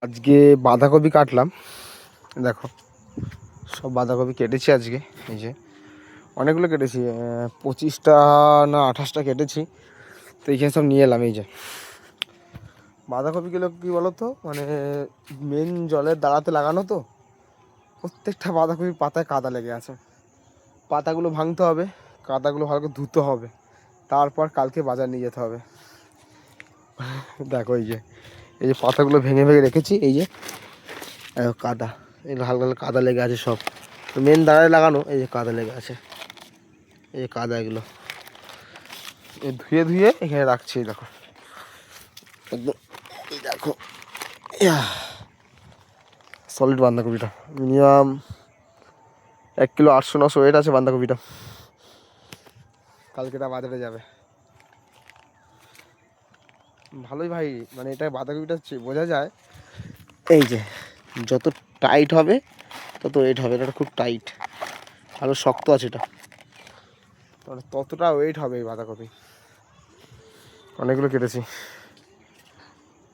আজকে বাঁধাকপি কাটলাম, দেখো সব বাঁধাকপি কেটেছি আজকে। এই যে অনেকগুলো কেটেছি, 25টা না 28টা কেটেছি। তো এইখানে সব নিয়ে এলাম। এই যে বাঁধাকপিগুলো কী বলো তো, মানে মেন জলের দাঁড়াতে লাগানো তো, প্রত্যেকটা বাঁধাকপির পাতায় কাদা লেগে আছে। পাতাগুলো ভাঙতে হবে, কাদাগুলো ভালো করে ধুতে হবে, তারপর কালকে বাজার নিয়ে যেতে হবে। দেখো এই যে পাতাগুলো ভেঙে ভেঙে রেখেছি, এই যে কাদা, এগুলো হালকা হালকা কাদা লেগে আছে সব। তো মেন দাঁড়ায় লাগানো, এই যে কাদা লেগে আছে, এই যে কাদা, এগুলো ধুয়ে ধুয়ে এখানে রাখছি। দেখো একদম, এই দেখো সলিড বাঁধাকপিটা মিনিমাম 1 কিলো 800-900 ওয়েট আছে বাঁধাকপিটা। কালকে এটা বাজারে যাবে। ভালোই ভাই, মানে এটা বাঁধাকপিটা বোঝা যায়, এই যে যত টাইট হবে তত ওয়েট হবে। এটা খুব টাইট, ভালো শক্ত আছে এটা, মানে ততটা ওয়েট হবে এই বাঁধাকপি। অনেকগুলো কেটেছি।